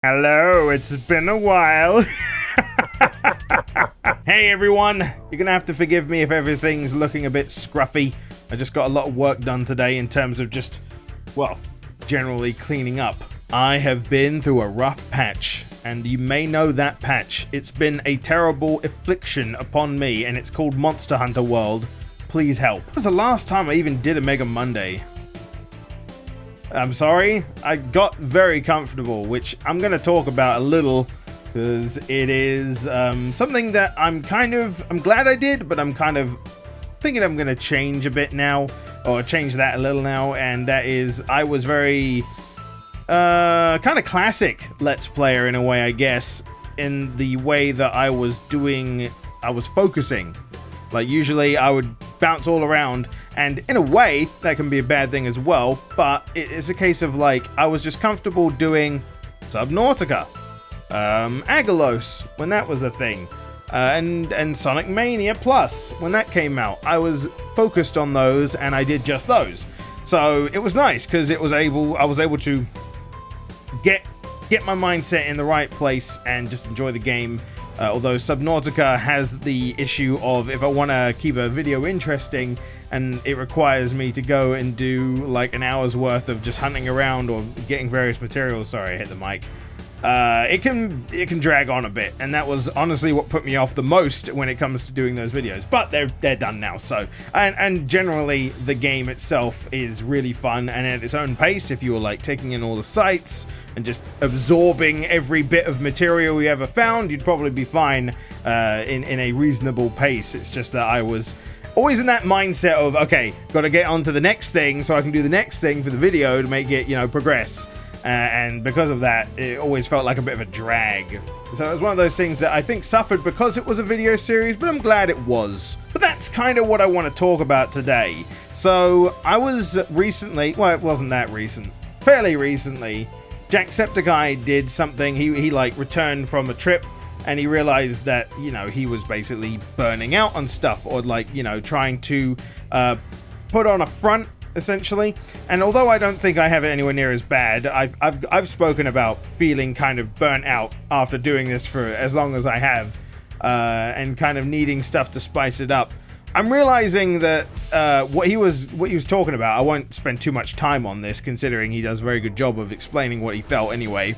Hello, it's been a while. Hey everyone, you're gonna have to forgive me if everything's looking a bit scruffy. I just got a lot of work done today in terms of just, well, generally cleaning up. I have been through a rough patch, and you may know that patch. It's been a terrible affliction upon me, and it's called Monster Hunter World. Please help. It was the last time I even did a Mega Monday. I'm sorry, I got very comfortable, which I'm going to talk about a little, because it is something that I'm glad I did, but I'm kind of thinking I'm going to change a bit now, or change that a little now, and that is, I was very, kind of classic Let's Player in a way, I guess, in the way that I was focusing. Like, usually I would bounce all around, and in a way, that can be a bad thing as well, but it's a case of, like, I was just comfortable doing Subnautica, Agalos, when that was a thing, and Sonic Mania Plus, when that came out. I was focused on those, and I did just those. So, it was nice, because I was able to get my mindset in the right place and just enjoy the game. Although Subnautica has the issue of, if I want to keep a video interesting and it requires me to go and do like an hour's worth of just hunting around or getting various materials, sorry I hit the mic, it can drag on a bit, and that was honestly what put me off the most when it comes to doing those videos. But they're done now, so and generally the game itself is really fun and at its own pace. If you were like taking in all the sights and just absorbing every bit of material you ever found, you'd probably be fine in a reasonable pace. It's just that I was always in that mindset of, okay, got to get on to the next thing so I can do the next thing for the video to make it, you know, progress. And because of that, it always felt like a bit of a drag. So it was one of those things that I think suffered because it was a video series, but I'm glad it was. But that's kind of what I want to talk about today. So I was recently, well, it wasn't that recent, fairly recently, Jacksepticeye did something. He like returned from a trip, and he realized that, you know, he was basically burning out on stuff, or like, you know, trying to put on a front, essentially. And although I don't think I have it anywhere near as bad, I've spoken about feeling kind of burnt out after doing this for as long as I have, and kind of needing stuff to spice it up. I'm realizing that what he was talking about, I won't spend too much time on this, considering he does a very good job of explaining what he felt anyway.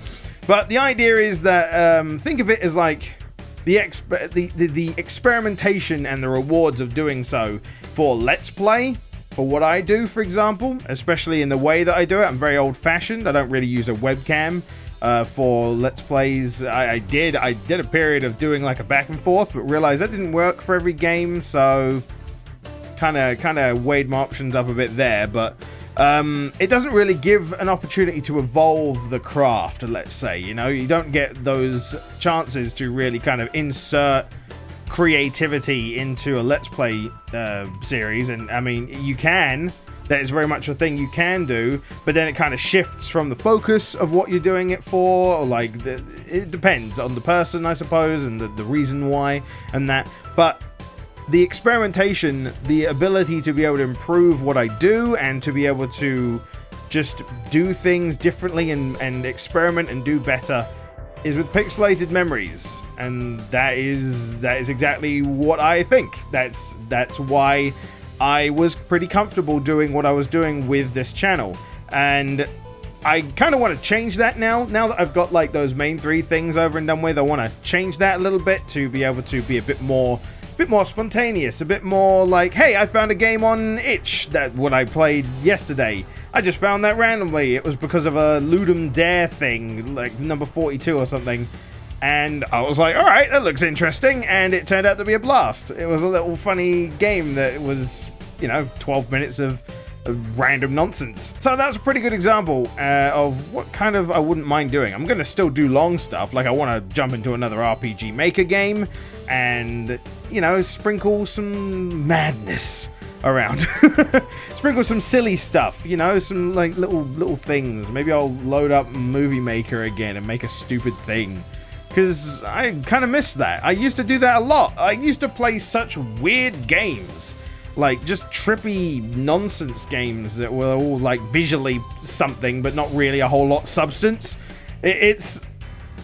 But the idea is that think of it as like the experimentation and the rewards of doing so for Let's Play. For what I do, for example, especially in the way that I do it, I'm very old-fashioned. I don't really use a webcam for Let's Plays. I did a period of doing like a back and forth, but realized that didn't work for every game, so kind of weighed my options up a bit there. But it doesn't really give an opportunity to evolve the craft, let's say. You know, you don't get those chances to really kind of insert creativity into a Let's Play series. And I mean, you can, that is very much a thing you can do, but then it kind of shifts from the focus of what you're doing it for, or like it depends on the person, I suppose, and the reason why and that. But the experimentation, the ability to be able to improve what I do and to be able to just do things differently and experiment and do better, is with Pixelated Memories, and that is exactly what I think. That's why I was pretty comfortable doing what I was doing with this channel, and I kind of want to change that now. Now that I've got like those main three things over and done with, I want to change that a little bit to be able to be a bit more spontaneous, a bit more like, hey, I found a game on itch that what I played yesterday. I just found that randomly. It was because of a Ludum Dare thing, like number 42 or something. And I was like, alright, that looks interesting. And it turned out to be a blast. It was a little funny game that was, you know, 12 minutes of random nonsense. So that's a pretty good example of what kind of I wouldn't mind doing. I'm going to still do long stuff. Like, I want to jump into another RPG Maker game and, you know, sprinkle some madness around. Sprinkle some silly stuff, you know, some like little things. Maybe I'll load up Movie Maker again and make a stupid thing, because I kind of miss that. I used to do that a lot. I used to play such weird games, like just trippy nonsense games that were all like visually something but not really a whole lot substance. It's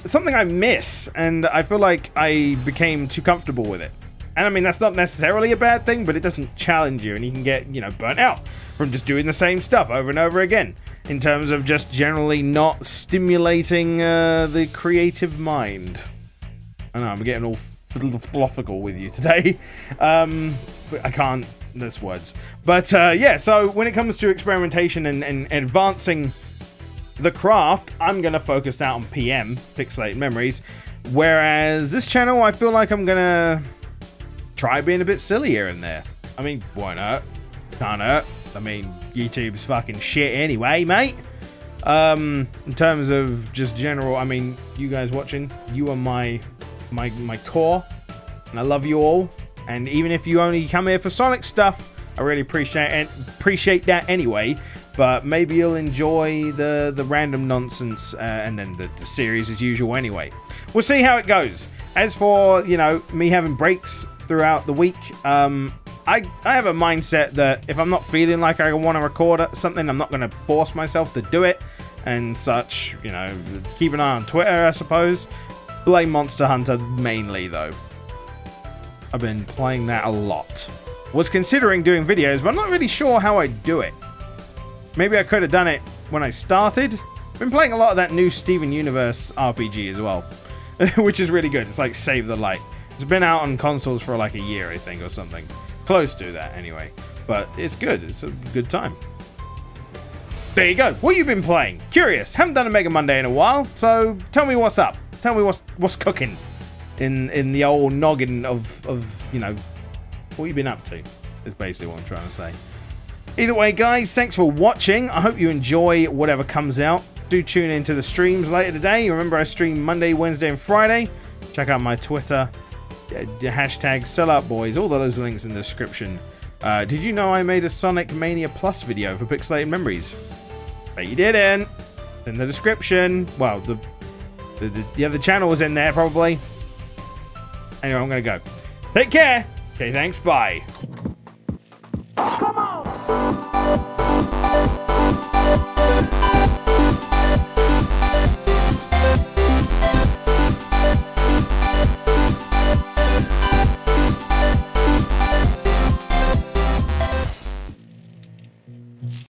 something I miss, and I feel like I became too comfortable with it. And I mean, that's not necessarily a bad thing, but it doesn't challenge you, and you can get, you know, burnt out from just doing the same stuff over and over again, in terms of just generally not stimulating the creative mind. I know, I'm getting all philosophical with you today. But I can't, that's words. But yeah, so when it comes to experimentation and advancing the craft, I'm going to focus out on PM, Pixelated Memories, whereas this channel, I feel like I'm going to try being a bit silly here and there. I mean, why not? Can't hurt. I mean, YouTube's fucking shit anyway, mate. In terms of just general, I mean, you guys watching, you are my core, and I love you all. And even if you only come here for Sonic stuff, I really appreciate that anyway. But maybe you'll enjoy the random nonsense and then the series as usual anyway. We'll see how it goes. As for, you know, me having breaks throughout the week, I have a mindset that if I'm not feeling like I want to record something, I'm not going to force myself to do it and such. You know, keep an eye on Twitter, I suppose. Blame Monster Hunter mainly, though. I've been playing that a lot. Was considering doing videos, but I'm not really sure how I do it. Maybe I could have done it when I started. I've been playing a lot of that new Steven Universe RPG as well, which is really good. It's like Save the Light. It's been out on consoles for like a year, I think, or something. Close to that, anyway. But it's good. It's a good time. There you go. What have you been playing? Curious. Haven't done a Mega Monday in a while, so tell me what's up. Tell me what's cooking in the old noggin of you know, what you been up to, is basically what I'm trying to say. Either way, guys, thanks for watching. I hope you enjoy whatever comes out. Do tune into the streams later today. Remember, I stream Monday, Wednesday, and Friday. Check out my Twitter. Hashtag selloutboys. All those links in the description. Did you know I made a Sonic Mania Plus video for Pixelated Memories? But you didn't. In the description. Well, the channel was in there, probably. Anyway, I'm going to go. Take care. Okay, thanks. Bye.